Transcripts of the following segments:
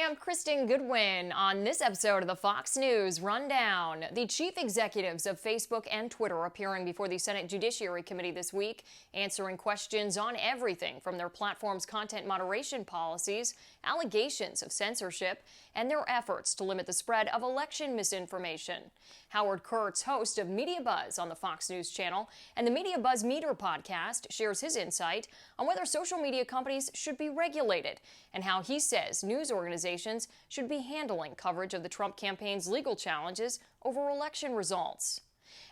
I'm Kristen Goodwin. On this episode of the Fox News Rundown, the chief executives of Facebook and Twitter appearing before the Senate Judiciary Committee this week, answering questions on everything from their platform's content moderation policies, allegations of censorship, and their efforts to limit the spread of election misinformation. Howard Kurtz, host of Media Buzz on the Fox News channel and the Media Buzz Meter podcast, shares his insight on whether social media companies should be regulated and how he says news organizations should be handling coverage of the Trump campaign's legal challenges over election results.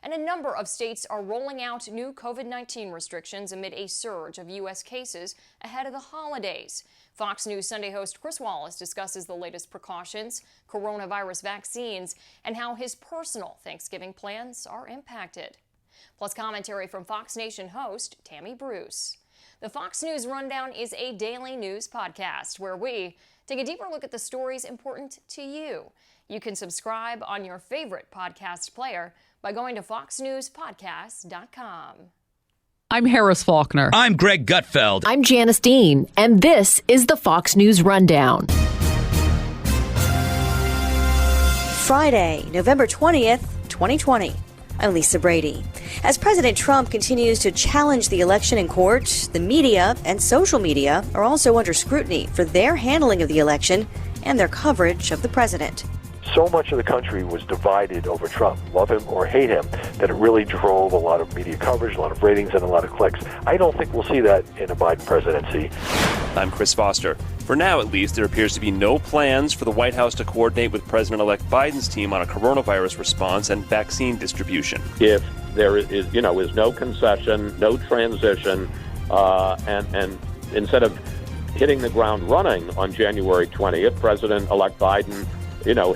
And a number of states are rolling out new COVID-19 restrictions amid a surge of U.S. cases ahead of the holidays. Fox News Sunday host Chris Wallace discusses the latest precautions, coronavirus vaccines, and how his personal Thanksgiving plans are impacted. Plus commentary from Fox Nation host Tammy Bruce. The Fox News Rundown is a daily news podcast where we take a deeper look at the stories important to you. You can subscribe on your favorite podcast player by going to foxnewspodcast.com. I'm Harris Faulkner. I'm Greg Gutfeld. I'm Janice Dean, and this is the Fox News Rundown. Friday, November 20th, 2020. I'm Lisa Brady. As President Trump continues to challenge the election in court, the media and social media are also under scrutiny for their handling of the election and their coverage of the president. So much of the country was divided over Trump, love him or hate him, that it really drove a lot of media coverage, a lot of ratings, and a lot of clicks. I don't think we'll see that in a Biden presidency. I'm Chris Foster. For now, at least, there appears to be no plans for the White House to coordinate with President-elect Biden's team on a coronavirus response and vaccine distribution. If there is no concession, no transition, and instead of hitting the ground running on January 20th, President-elect Biden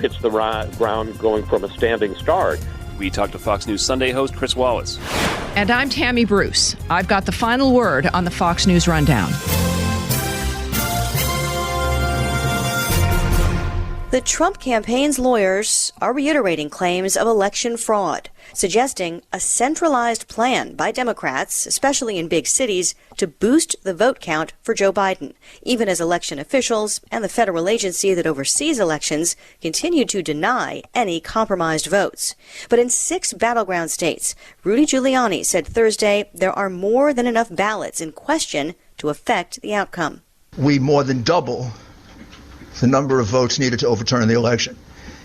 hits the ground going from a standing start. We talked to Fox News Sunday host Chris Wallace. And I'm Tammy Bruce. I've got the final word on the Fox News Rundown. The Trump campaign's lawyers are reiterating claims of election fraud, suggesting a centralized plan by Democrats, especially in big cities, to boost the vote count for Joe Biden, even as election officials and the federal agency that oversees elections continue to deny any compromised votes. But in 6 battleground states, Rudy Giuliani said Thursday there are more than enough ballots in question to affect the outcome. We more than double the number of votes needed to overturn the election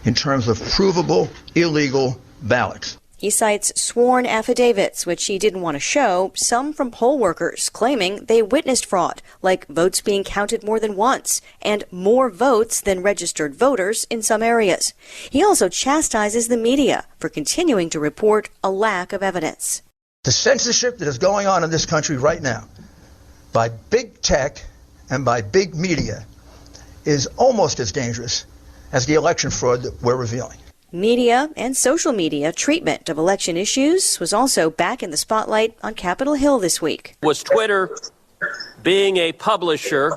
in terms of provable illegal ballots. He cites sworn affidavits, which he didn't want to show, some from poll workers claiming they witnessed fraud, like votes being counted more than once and more votes than registered voters in some areas. He also chastises the media for continuing to report a lack of evidence. The censorship that is going on in this country right now by big tech and by big media is almost as dangerous as the election fraud that we're revealing. Media and social media treatment of election issues was also back in the spotlight on Capitol Hill this week. Was Twitter being a publisher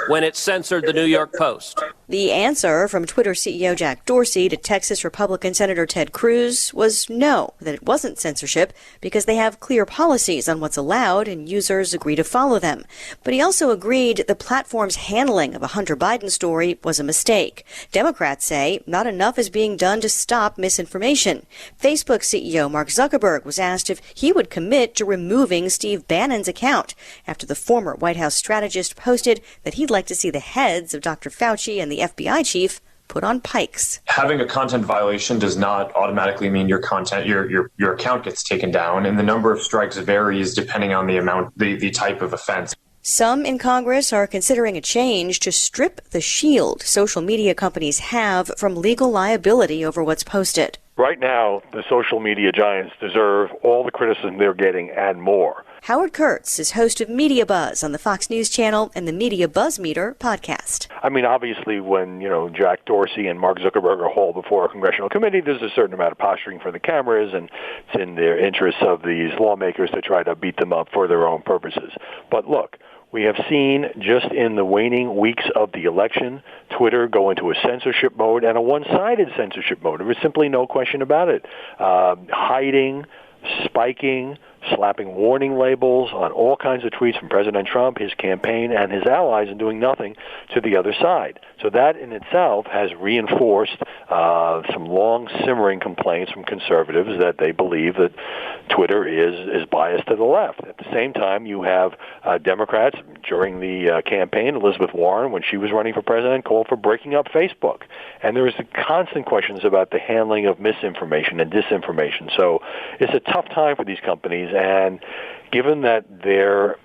when it censored the New York Post? The answer from Twitter CEO Jack Dorsey to Texas Republican Senator Ted Cruz was no, that it wasn't censorship because they have clear policies on what's allowed and users agree to follow them. But he also agreed the platform's handling of a Hunter Biden story was a mistake. Democrats say not enough is being done to stop misinformation. Facebook CEO Mark Zuckerberg was asked if he would commit to removing Steve Bannon's account after the former White House strategist posted that he'd like to see the heads of Dr. Fauci and the FBI chief put on pikes. Having a content violation does not automatically mean your account gets taken down, and the number of strikes varies depending on the type of offense. Some in Congress are considering a change to strip the shield social media companies have from legal liability over what's posted. Right now, the social media giants deserve all the criticism they're getting and more. Howard Kurtz is host of Media Buzz on the Fox News channel and the Media Buzz Meter podcast. I mean, obviously, when, Jack Dorsey and Mark Zuckerberg are hauled before a congressional committee, there's a certain amount of posturing for the cameras, and it's in their interests of these lawmakers to try to beat them up for their own purposes. But look, we have seen just in the waning weeks of the election, Twitter go into a censorship mode and a one-sided censorship mode. There is simply no question about it. Hiding, spiking, slapping warning labels on all kinds of tweets from President Trump, his campaign, and his allies, and doing nothing to the other side. So that in itself has reinforced some long simmering complaints from conservatives that they believe that Twitter is biased to the left. At the same time, you have Democrats during the campaign, Elizabeth Warren, when she was running for president, called for breaking up Facebook. And there is constant questions about the handling of misinformation and disinformation. So it's a tough time for these companies, and given that their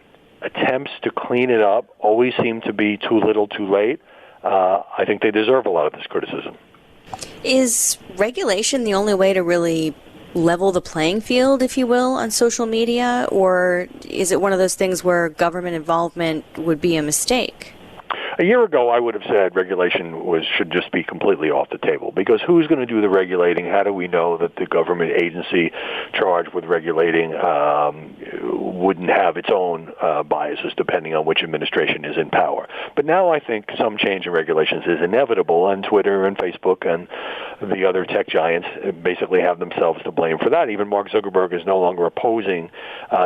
attempts to clean it up always seem to be too little too late, I think they deserve a lot of this criticism. Is regulation the only way to really level the playing field, if you will, on social media, or is it one of those things where government involvement would be a mistake? A year ago, I would have said regulation should just be completely off the table, because who's going to do the regulating? How do we know that the government agency charged with regulating wouldn't have its own biases depending on which administration is in power? But now I think some change in regulations is inevitable, and Twitter and Facebook and the other tech giants basically have themselves to blame for that. Even Mark Zuckerberg is no longer opposing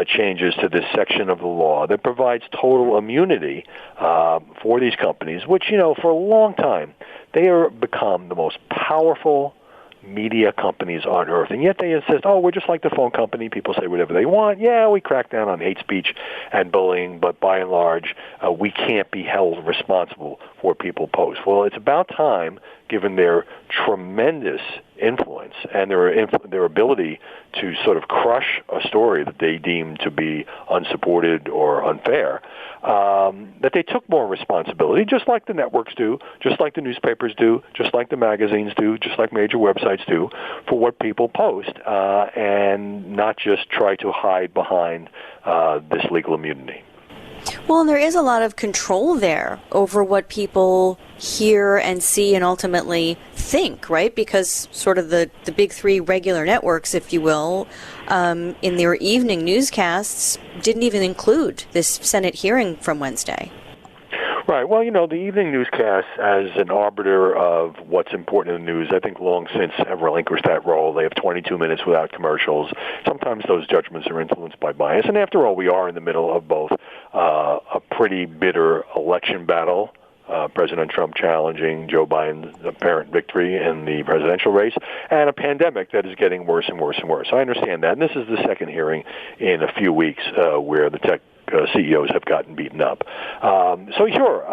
changes to this section of the law that provides total immunity for these companies, which, for a long time, they are become the most powerful media companies on earth. And yet they insist, we're just like the phone company. People say whatever they want. Yeah, we crack down on hate speech and bullying, but by and large, we can't be held responsible for what people post. Well, it's about time, given their tremendous influence and their ability to sort of crush a story that they deem to be unsupported or unfair, that they took more responsibility, just like the networks do, just like the newspapers do, just like the magazines do, just like major websites do, for what people post, and not just try to hide behind this legal immunity. Well, and there is a lot of control there over what people hear and see and ultimately think, right? Because sort of the big three regular networks, if you will, in their evening newscasts didn't even include this Senate hearing from Wednesday. Right. Well, the evening newscasts, as an arbiter of what's important in the news, I think long since have relinquished that role. They have 22 minutes without commercials. Sometimes those judgments are influenced by bias. And after all, we are in the middle of both a pretty bitter election battle, President Trump challenging Joe Biden's apparent victory in the presidential race, and a pandemic that is getting worse and worse and worse. I understand that. And this is the second hearing in a few weeks where the tech CEOs have gotten beaten up. So sure,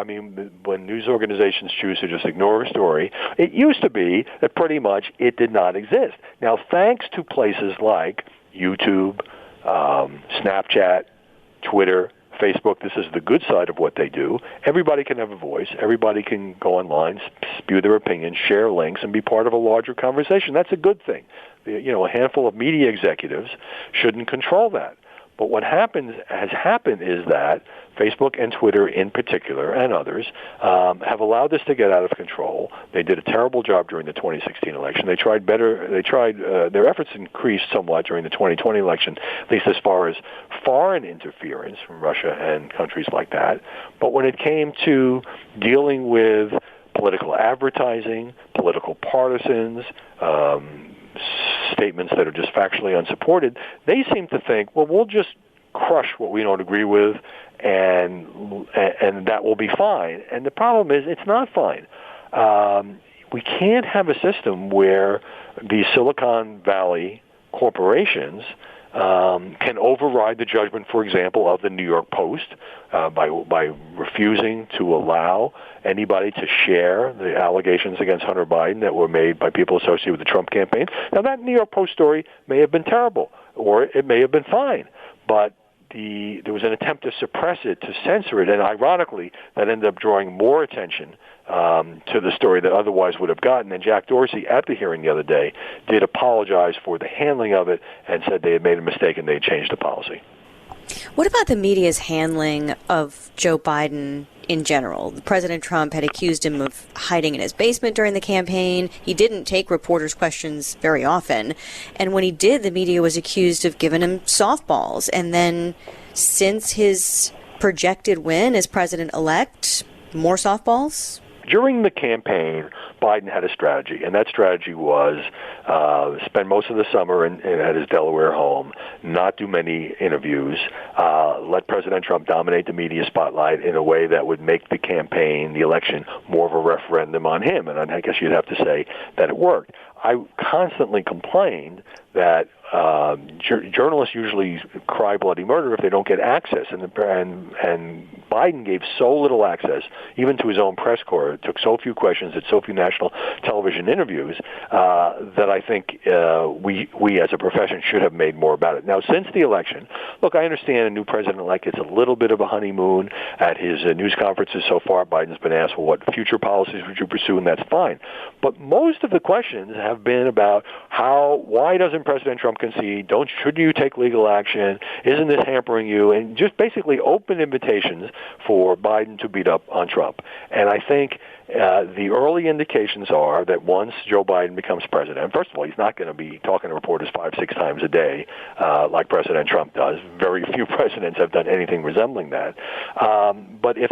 when news organizations choose to just ignore a story, it used to be that pretty much it did not exist. Now, thanks to places like YouTube, Snapchat, Twitter, Facebook, this is the good side of what they do. Everybody can have a voice. Everybody can go online, spew their opinions, share links, and be part of a larger conversation. That's a good thing. A handful of media executives shouldn't control that. But what has happened is that Facebook and Twitter in particular, and others, have allowed this to get out of control. They did a terrible job during the 2016 election. They tried their efforts increased somewhat during the 2020 election, at least as far as foreign interference from Russia and countries like that. But when it came to dealing with political advertising, political partisans, statements that are just factually unsupported, they seem to think, well, we'll just crush what we don't agree with, and that will be fine. And the problem is, it's not fine. We can't have a system where the Silicon Valley corporations can override the judgment, for example, of the New York Post by refusing to allow anybody to share the allegations against Hunter Biden that were made by people associated with the Trump campaign. Now, that New York Post story may have been terrible, or it may have been fine, but there was an attempt to suppress it, to censor it, and ironically, that ended up drawing more attention to the story that otherwise would have gotten. And Jack Dorsey, at the hearing the other day, did apologize for the handling of it and said they had made a mistake and they had changed the policy. What about the media's handling of Joe Biden in general? President Trump had accused him of hiding in his basement during the campaign. He didn't take reporters' questions very often. And when he did, the media was accused of giving him softballs. And then since his projected win as president-elect, more softballs? During the campaign, Biden had a strategy, and that strategy was spend most of the summer at his Delaware home, not do many interviews, let President Trump dominate the media spotlight in a way that would make the campaign, the election, more of a referendum on him. And I guess you'd have to say that it worked. I constantly complained that journalists usually cry bloody murder if they don't get access, and Biden gave so little access, even to his own press corps. It took so few questions at so few national television interviews that I think we as a profession should have made more about it. Now, since the election, look, I understand a new president-elect gets a little bit of a honeymoon at his news conferences so far. Biden's been asked, well, what future policies would you pursue, and that's fine. But most of the questions have been about why doesn't President Trump concede? Should you take legal action? Isn't this hampering you? And just basically open invitations for Biden to beat up on Trump. And I think the early indications are that once Joe Biden becomes president, first of all, he's not going to be talking to reporters 5-6 times a day like President Trump does. Very few presidents have done anything resembling that. But if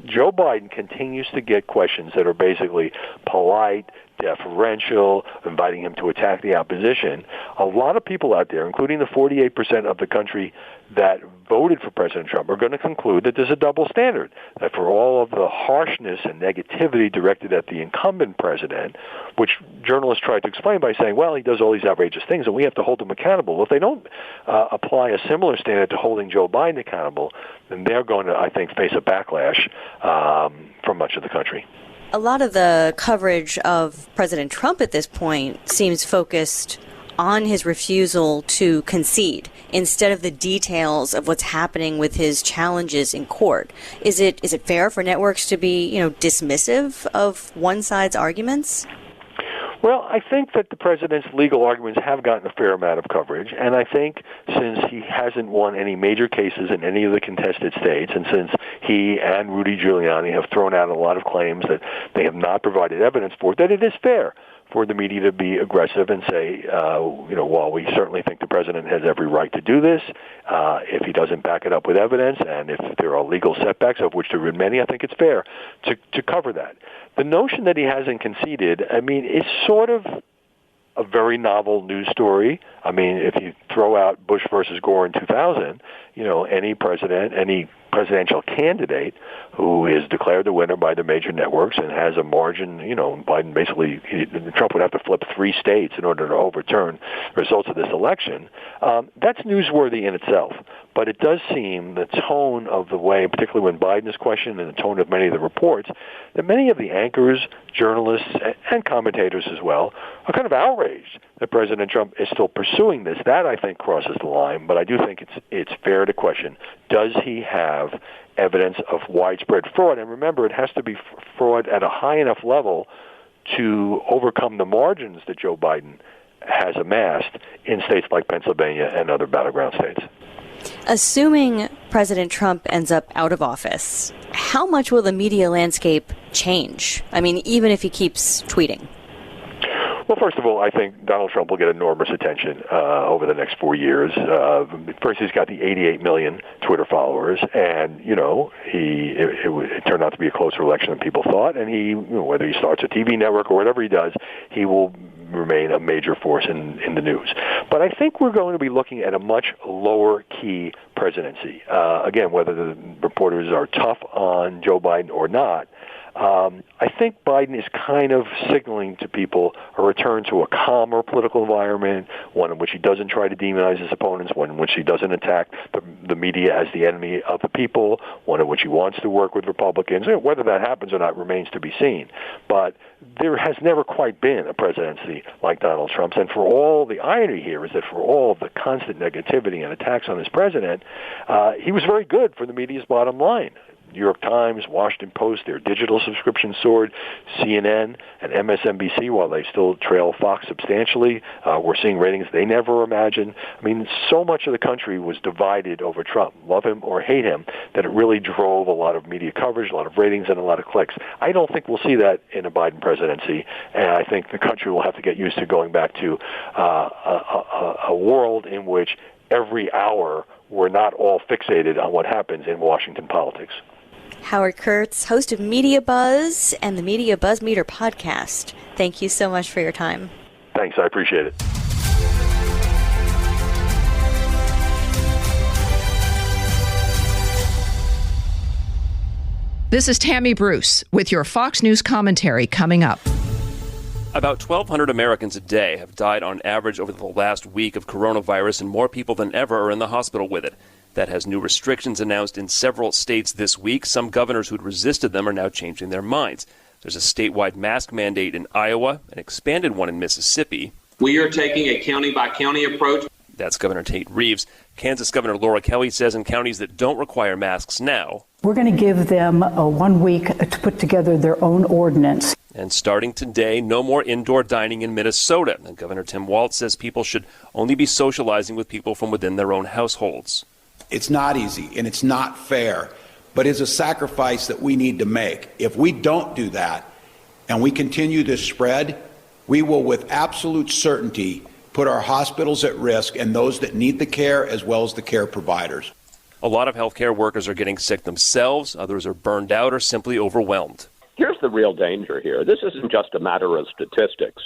Joe Biden continues to get questions that are basically polite, deferential, inviting him to attack the opposition, a lot of people out there, including the 48% of the country that voted for President Trump, are going to conclude that there's a double standard, that for all of the harshness and negativity directed at the incumbent president, which journalists tried to explain by saying, well, he does all these outrageous things and we have to hold him accountable. Well, if they don't apply a similar standard to holding Joe Biden accountable, then they're going to, I think, face a backlash from much of the country. A lot of the coverage of President Trump at this point seems focused on his refusal to concede instead of the details of what's happening with his challenges in court. Is it fair for networks to be, dismissive of one side's arguments? Well, I think that the president's legal arguments have gotten a fair amount of coverage, and I think since he hasn't won any major cases in any of the contested states, and since he and Rudy Giuliani have thrown out a lot of claims that they have not provided evidence for, that it is fair for the media to be aggressive and say, while we certainly think the president has every right to do this, if he doesn't back it up with evidence, and if there are legal setbacks, of which there are many, I think it's fair to cover that. The notion that he hasn't conceded, is sort of a very novel news story. If you throw out Bush versus Gore in 2000, any presidential candidate who is declared the winner by the major networks and has a margin, Biden basically, Trump would have to flip 3 states in order to overturn the results of this election. That's newsworthy in itself. But it does seem the tone of the way, particularly when Biden is questioned, and the tone of many of the reports, that many of the anchors, journalists, and commentators as well, are kind of outraged that President Trump is still pursuing this. That, I think, crosses the line. But I do think it's fair to question, does he have evidence of widespread fraud? And remember, it has to be fraud at a high enough level to overcome the margins that Joe Biden has amassed in states like Pennsylvania and other battleground states. Assuming President Trump ends up out of office, how much will the media landscape change? Even if he keeps tweeting. Well, first of all, I think Donald Trump will get enormous attention over the next 4 years. First, he's got the 88 million Twitter followers, and it turned out to be a closer election than people thought. And he, whether he starts a TV network or whatever he does, he will remain a major force in the news. But I think we're going to be looking at a much lower key presidency. Again, whether the reporters are tough on Joe Biden or not, I think Biden is kind of signaling to people a return to a calmer political environment, one in which he doesn't try to demonize his opponents, one in which he doesn't attack the media as the enemy of the people, one in which he wants to work with Republicans. Whether that happens or not remains to be seen. But there has never quite been a presidency like Donald Trump's. And for all the irony here is that for all of the constant negativity and attacks on this president, he was very good for the media's bottom line. New York Times, Washington Post, their digital subscription soared. CNN and MSNBC, while they still trail Fox substantially, we're seeing ratings they never imagined. So much of the country was divided over Trump, love him or hate him, that it really drove a lot of media coverage, a lot of ratings, and a lot of clicks. I don't think we'll see that in a Biden presidency, and I think the country will have to get used to going back to a world in which every hour we're not all fixated on what happens in Washington politics. Howard Kurtz, host of Media Buzz and the Media Buzz Meter podcast. Thank you so much for your time. Thanks, I appreciate it. This is Tammy Bruce with your Fox News commentary coming up. About 1,200 Americans a day have died on average over the last week of coronavirus, and more people than ever are in the hospital with it. That has new restrictions announced in several states this week. Some governors who'd resisted them are now changing their minds. There's a statewide mask mandate in Iowa, an expanded one in Mississippi. We are taking a county-by-county approach. That's Governor Tate Reeves. Kansas Governor Laura Kelly says in counties that don't require masks now, we're going to give them 1 week to put together their own ordinance. And starting today, no more indoor dining in Minnesota. And Governor Tim Walz says people should only be socializing with people from within their own households. It's not easy and it's not fair, but it's a sacrifice that we need to make. If we don't do that and we continue this spread, we will with absolute certainty put our hospitals at risk and those that need the care as well as the care providers. A lot of healthcare workers are getting sick themselves. Others are burned out or simply overwhelmed. Here's the real danger here. This isn't just a matter of statistics.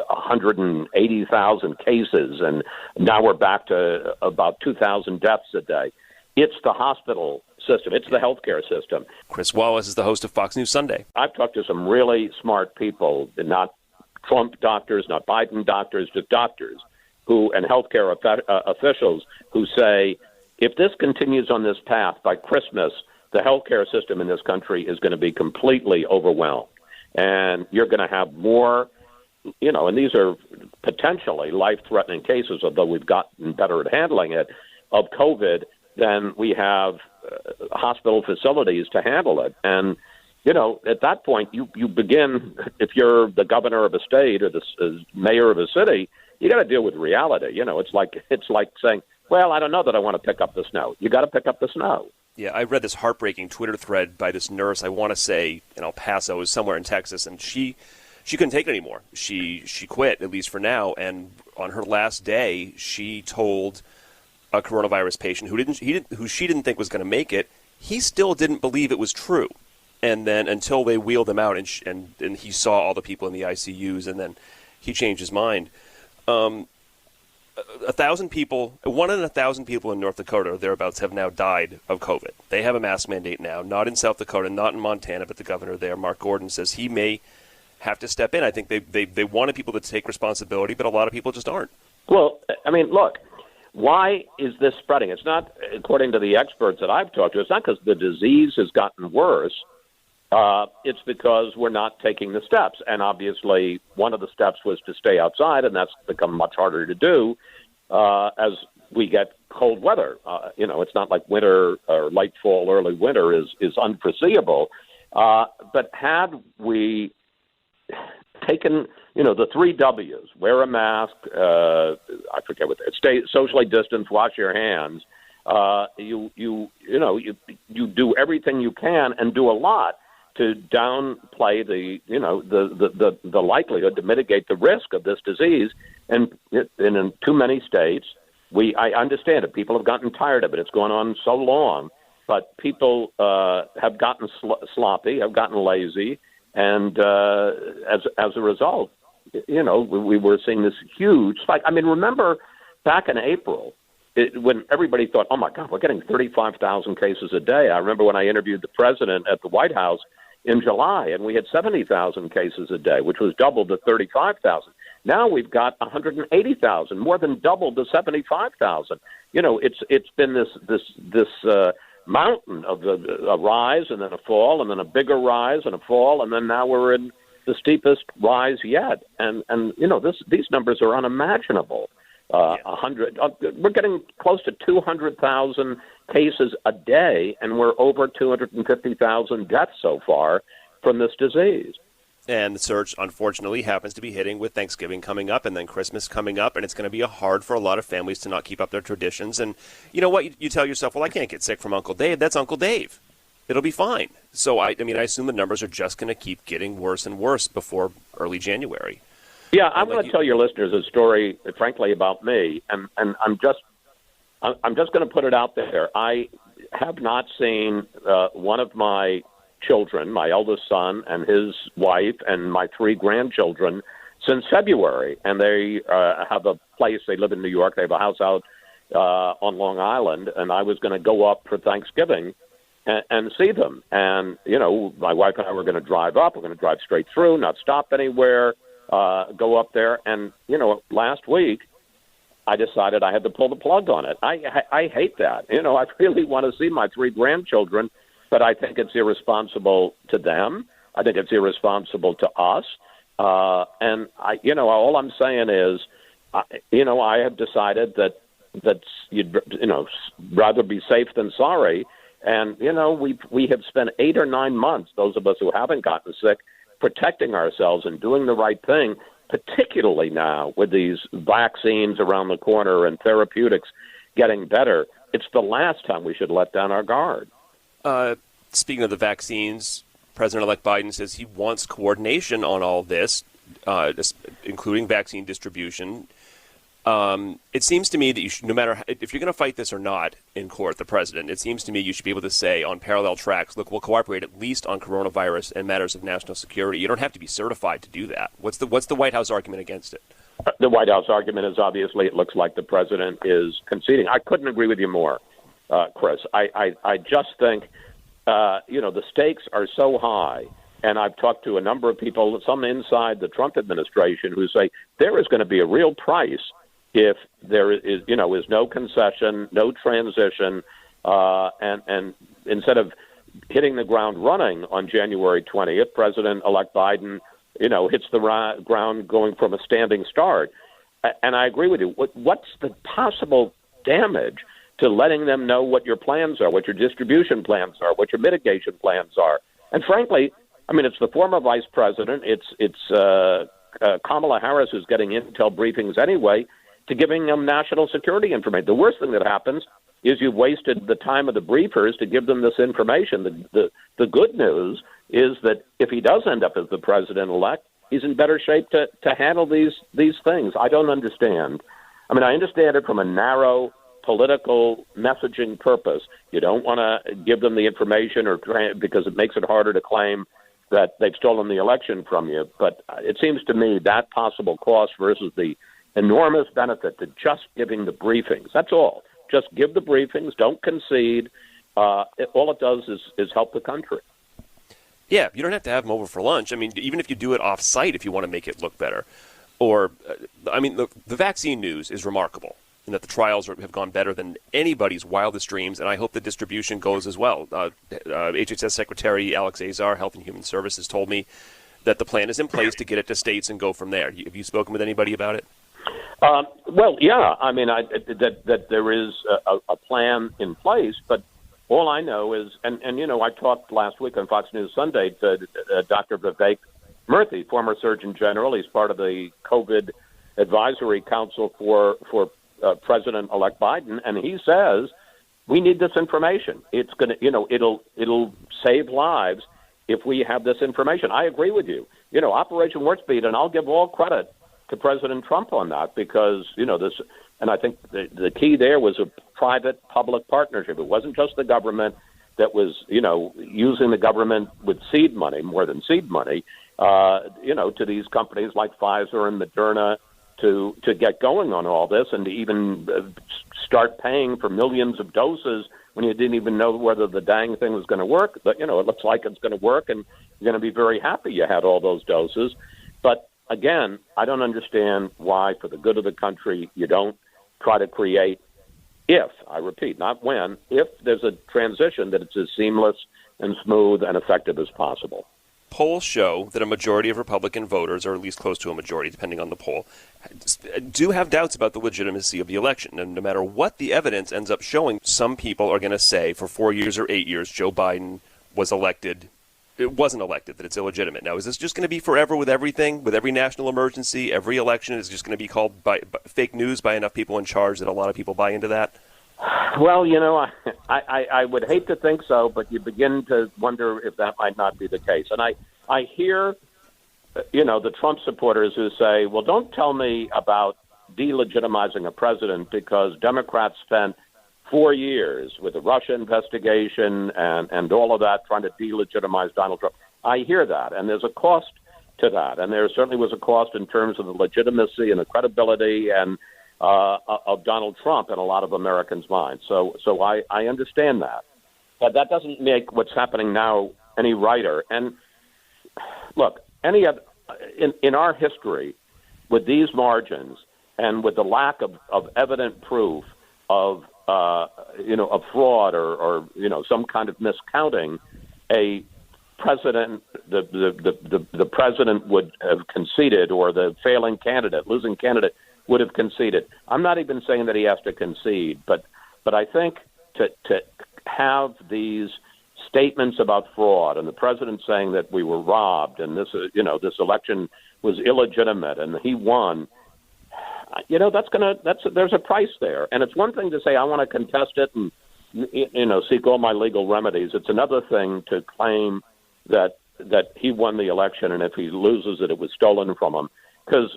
180,000 cases, and now we're back to about 2,000 deaths a day. It's the hospital system. It's the healthcare system. Chris Wallace is the host of Fox News Sunday. I've talked to some really smart people, not Trump doctors, not Biden doctors, just doctors and healthcare officials who say, if this continues on this path, by Christmas, the healthcare system in this country is going to be completely overwhelmed. And you're going to have more, and these are potentially life-threatening cases, although we've gotten better at handling it, of COVID than we have hospital facilities to handle it. And, at that point, you begin, if you're the governor of a state or the mayor of a city, you got to deal with reality. It's like saying, well, I don't know that I want to pick up the snow. You got to pick up the snow. Yeah, I read this heartbreaking Twitter thread by this nurse, I want to say in El Paso, somewhere in Texas, and she couldn't take it anymore. She quit, at least for now, and on her last day, she told a coronavirus patient who she didn't think was going to make it, he still didn't believe it was true. And then until they wheeled him out and he saw all the people in the ICUs, and then he changed his mind. 1,000 people, 1 in 1,000 people in North Dakota or thereabouts have now died of COVID. They have a mask mandate now, not in South Dakota, not in Montana, but the governor there, Mark Gordon, says he may have to step in. I think they wanted people to take responsibility, but a lot of people just aren't. Well, I mean, look, why is this spreading? It's not, according to the experts that I've talked to, it's not because the disease has gotten worse. It's because we're not taking the steps. And obviously, one of the steps was to stay outside, and that's become much harder to do as we get cold weather. It's not like winter or late fall, early winter is unforeseeable. But had we taken, the 3 W's, wear a mask, I forget what that, stay socially distanced, wash your hands, you do everything you can and do a lot to downplay the likelihood to mitigate the risk of this disease. And in too many states, I understand it. People have gotten tired of it. It's gone on so long. But people have gotten sloppy, have gotten lazy. And as a result, we were seeing this huge spike. I mean, remember back in April, when everybody thought, oh, my God, we're getting 35,000 cases a day. I remember when I interviewed the president at the White House in July, and we had 70,000 cases a day, which was double to 35,000. Now we've got 180,000, more than double to 75,000. It's been this mountain of a rise and then a fall and then a bigger rise and a fall, and then now we're in the steepest rise yet. And these numbers are unimaginable. 100. We're getting close to 200,000 cases a day, and we're over 250,000 deaths so far from this disease. And the surge, unfortunately, happens to be hitting with Thanksgiving coming up and then Christmas coming up, and it's going to be hard for a lot of families to not keep up their traditions. And you know what? You tell yourself, well, I can't get sick from Uncle Dave. That's Uncle Dave. It'll be fine. So, I assume the numbers are just going to keep getting worse and worse before early January. Yeah, I want to tell your listeners a story, frankly, about me, and I'm just going to put it out there. I have not seen one of my children, my eldest son and his wife and my 3 grandchildren since February. And they have a place. They live in New York. They have a house out on Long Island. And I was going to go up for Thanksgiving and see them. And, my wife and I were going to drive up. We're going to drive straight through, not stop anywhere, go up there. And, last week, I decided I had to pull the plug on it. I hate that. I really want to see my 3 grandchildren, but I think it's irresponsible to them. I think it's irresponsible to us. And all I'm saying is, I have decided that you'd, rather be safe than sorry. And, we have spent 8 or 9 months, those of us who haven't gotten sick, protecting ourselves and doing the right thing, particularly now with these vaccines around the corner and therapeutics getting better. It's the last time we should let down our guard. Speaking of the vaccines, President-elect Biden says he wants coordination on all this, including vaccine distribution. It seems to me that you should, no matter if you're going to fight this or not in court, the president, it seems to me you should be able to say on parallel tracks, look, we'll cooperate at least on coronavirus and matters of national security. You don't have to be certified to do that. What's the White House argument against it? The White House argument is obviously it looks like the president is conceding. I couldn't agree with you more, Chris. I just think, the stakes are so high. And I've talked to a number of people, some inside the Trump administration, who say there is going to be a real price if there is no concession, no transition, and instead of hitting the ground running on January 20th, President-elect Biden, hits the ground going from a standing start. And I agree with you. What's the possible damage to letting them know what your plans are, what your distribution plans are, what your mitigation plans are? And frankly, it's the former vice president. It's Kamala Harris who's getting intel briefings anyway, to giving them national security information. The worst thing that happens is you've wasted the time of the briefers to give them this information. The good news is that if he does end up as the president-elect, he's in better shape to handle these things. I don't understand. I understand it from a narrow political messaging purpose. You don't want to give them the information because it makes it harder to claim that they've stolen the election from you. But it seems to me that possible cost versus the enormous benefit to just giving the briefings. That's all. Just give the briefings. Don't concede. All it does is help the country. Yeah, you don't have to have them over for lunch. Even if you do it off-site, if you want to make it look better. Or, the vaccine news is remarkable in that the trials have gone better than anybody's wildest dreams, and I hope the distribution goes as well. HHS Secretary Alex Azar, Health and Human Services, told me that the plan is in place to get it to states and go from there. Have you spoken with anybody about it? Well, yeah. That there is a plan in place, but all I know is, and I talked last week on Fox News Sunday to Dr. Vivek Murthy, former Surgeon General. He's part of the COVID Advisory Council for President-elect Biden, and he says we need this information. It's going to, it'll save lives if we have this information. I agree with you. Operation Warp Speed, and I'll give all credit to President Trump on that because, this, and I think the key there was a private-public partnership. It wasn't just the government that was, using the government with seed money, more than seed money, to these companies like Pfizer and Moderna to get going on all this and to even start paying for millions of doses when you didn't even know whether the dang thing was going to work. But, it looks like it's going to work, and you're going to be very happy you had all those doses. But again, I don't understand why, for the good of the country, you don't try to create, if, I repeat, not when, if there's a transition, that it's as seamless and smooth and effective as possible. Polls show that a majority of Republican voters, or at least close to a majority, depending on the poll, do have doubts about the legitimacy of the election. And no matter what the evidence ends up showing, some people are going to say for 4 years or 8 years, Joe Biden was elected. It wasn't elected, that it's illegitimate. Now, is this just going to be forever with everything, with every national emergency, every election is just going to be called by fake news by enough people in charge that a lot of people buy into that? Well, I would hate to think so, but you begin to wonder if that might not be the case. And I hear, the Trump supporters who say, well, don't tell me about delegitimizing a president because Democrats spent 4 years with the Russia investigation and all of that, trying to delegitimize Donald Trump. I hear that, and there's a cost to that, and there certainly was a cost in terms of the legitimacy and the credibility and of Donald Trump in a lot of Americans' minds. So I understand that, but that doesn't make what's happening now any righter. And look, any of in our history, with these margins and with the lack of evident proof of of fraud or some kind of miscounting, a president, the president would have conceded, or the failing candidate, losing candidate, would have conceded. I'm not even saying that he has to concede, but I think to have these statements about fraud and the president saying that we were robbed and this election was illegitimate and he won, there's a price there. And it's one thing to say I want to contest it and seek all my legal remedies. It's another thing to claim that he won the election, and if he loses it, it was stolen from him. Because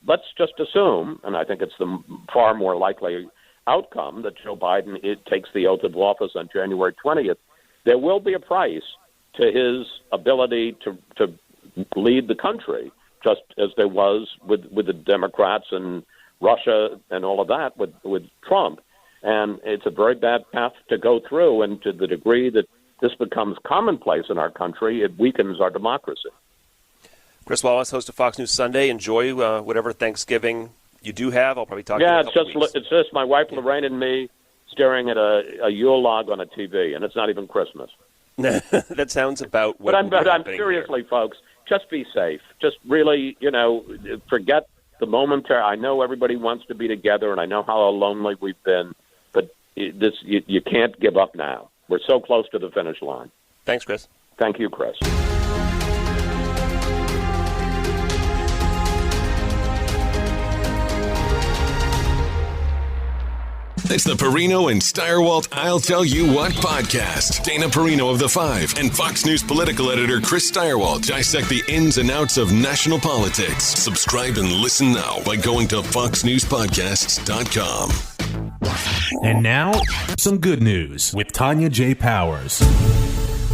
let's just assume, and I think it's the far more likely outcome, that Joe Biden takes the oath of office on January 20th. There will be a price to his ability to lead the country, just as there was with the Democrats and Russia and all of that with Trump. And it's a very bad path to go through, and to the degree that this becomes commonplace in our country, it weakens our democracy. Chris Wallace, host of Fox News Sunday. Enjoy whatever Thanksgiving you do have. I'll probably talk to you in a couple weeks. It's just my wife Lorraine and me staring at a Yule log on a TV, and it's not even Christmas. That sounds about what. But I'm seriously, folks, just be safe. Just really, forget the momentary. I know everybody wants to be together, and I know how lonely we've been, but you can't give up now. We're so close to the finish line. Thanks, Chris. Thank you, Chris. It's the Perino and Steyerwalt I'll Tell You What podcast. Dana Perino of The Five and Fox News political editor Chris Steyerwalt dissect the ins and outs of national politics. Subscribe and listen now by going to foxnewspodcasts.com. And now, some good news with Tonya J. Powers.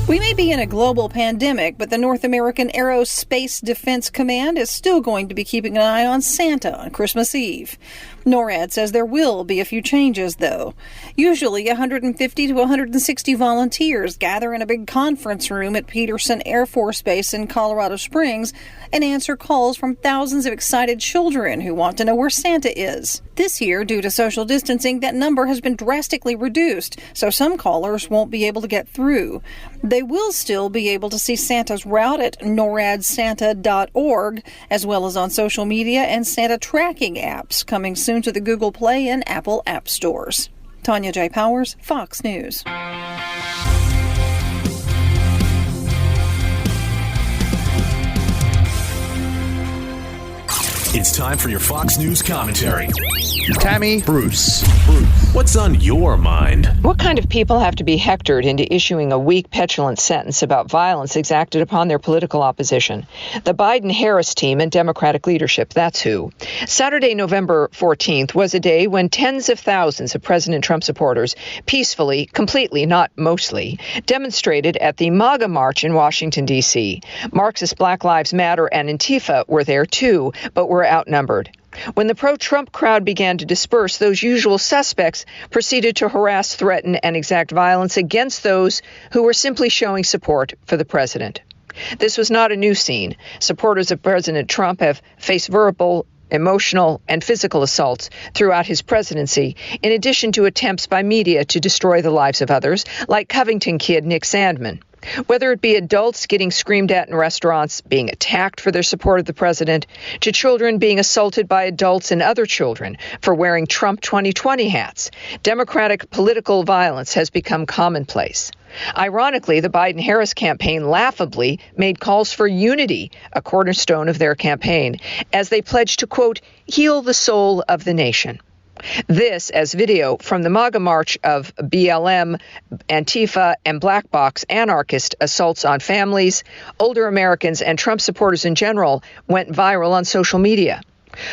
We may be in a global pandemic, but the North American Aerospace Defense Command is still going to be keeping an eye on Santa on Christmas Eve. NORAD says there will be a few changes, though. Usually 150 to 160 volunteers gather in a big conference room at Peterson Air Force Base in Colorado Springs and answer calls from thousands of excited children who want to know where Santa is. This year, due to social distancing, that number has been drastically reduced, so some callers won't be able to get through. They will still be able to see Santa's route at noradsanta.org, as well as on social media and Santa tracking apps coming soon to the Google Play and Apple app stores. Tonya J. Powers, Fox News. It's time for your Fox News commentary. Tammy Bruce. What's on your mind? What kind of people have to be hectored into issuing a weak, petulant sentence about violence exacted upon their political opposition? The Biden-Harris team and Democratic leadership, that's who. Saturday, November 14th, was a day when tens of thousands of President Trump supporters peacefully, completely, not mostly, demonstrated at the MAGA March in Washington, D.C. Marxist Black Lives Matter and Antifa were there, too, but were outnumbered. When the pro-Trump crowd began to disperse, those usual suspects proceeded to harass, threaten, and exact violence against those who were simply showing support for the president. This was not a new scene. Supporters of President Trump have faced verbal, emotional, and physical assaults throughout his presidency, in addition to attempts by media to destroy the lives of others, like Covington kid Nick Sandmann. Whether it be adults getting screamed at in restaurants, being attacked for their support of the president, to children being assaulted by adults and other children for wearing Trump 2020 hats, Democratic political violence has become commonplace. Ironically, the Biden-Harris campaign laughably made calls for unity, a cornerstone of their campaign, as they pledged to, quote, heal the soul of the nation. This as video from the MAGA March of BLM, Antifa, and Black Box anarchist assaults on families, older Americans, and Trump supporters in general went viral on social media.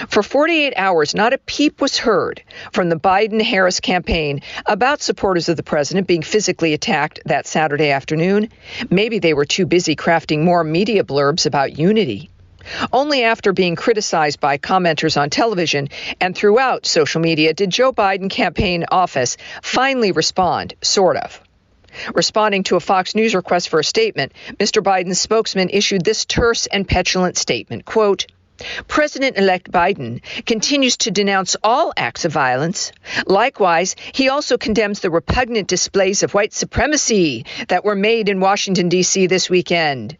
For 48 hours, not a peep was heard from the Biden-Harris campaign about supporters of the president being physically attacked that Saturday afternoon. Maybe they were too busy crafting more media blurbs about unity. Only after being criticized by commenters on television and throughout social media did Joe Biden campaign office finally respond, sort of. Responding to a Fox News request for a statement, Mr. Biden's spokesman issued this terse and petulant statement, quote, President-elect Biden continues to denounce all acts of violence. Likewise, he also condemns the repugnant displays of white supremacy that were made in Washington, D.C. this weekend.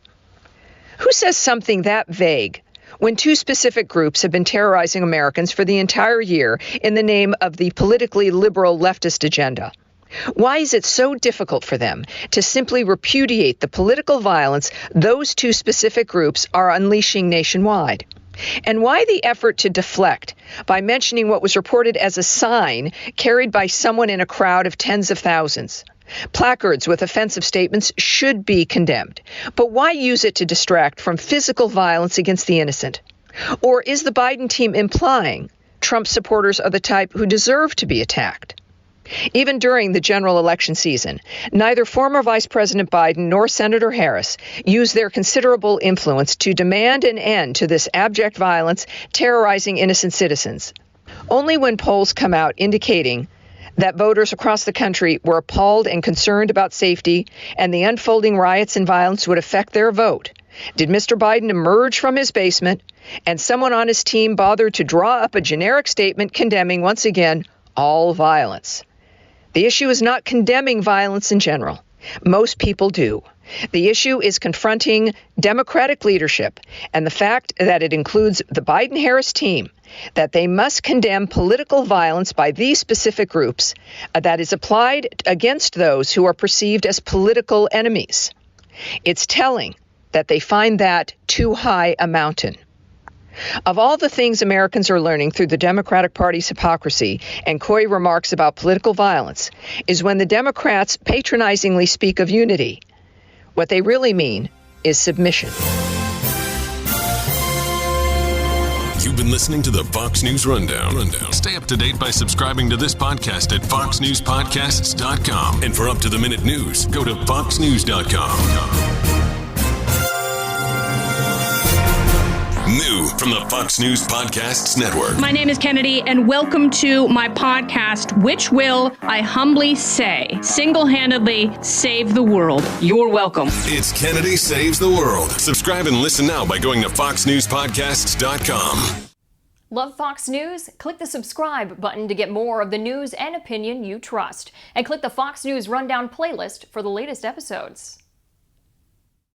Who says something that vague when two specific groups have been terrorizing Americans for the entire year in the name of the politically liberal leftist agenda? Why is it so difficult for them to simply repudiate the political violence those two specific groups are unleashing nationwide? And why the effort to deflect by mentioning what was reported as a sign carried by someone in a crowd of tens of thousands? Placards with offensive statements should be condemned, but why use it to distract from physical violence against the innocent? Or is the Biden team implying Trump supporters are the type who deserve to be attacked? Even during the general election season, neither former Vice President Biden nor Senator Harris used their considerable influence to demand an end to this abject violence terrorizing innocent citizens. Only when polls come out indicating that voters across the country were appalled and concerned about safety and the unfolding riots and violence would affect their vote did Mr. Biden emerge from his basement and someone on his team bothered to draw up a generic statement condemning, once again, all violence. The issue is not condemning violence in general. Most people do. The issue is confronting Democratic leadership and the fact that it includes the Biden-Harris team, that they must condemn political violence by these specific groups that is applied against those who are perceived as political enemies. It's telling that they find that too high a mountain. Of all the things Americans are learning through the Democratic Party's hypocrisy and coy remarks about political violence is when the Democrats patronizingly speak of unity. What they really mean is submission. You've been listening to the Fox News Rundown. Stay up to date by subscribing to this podcast at foxnewspodcasts.com. And for up-to-the-minute news, go to foxnews.com. New from the Fox News Podcasts Network. My name is Kennedy, and welcome to my podcast, which will, I humbly say, single-handedly save the world. You're welcome. It's Kennedy Saves the World. Subscribe and listen now by going to foxnewspodcasts.com. Love Fox News? Click the subscribe button to get more of the news and opinion you trust. And click the Fox News Rundown playlist for the latest episodes.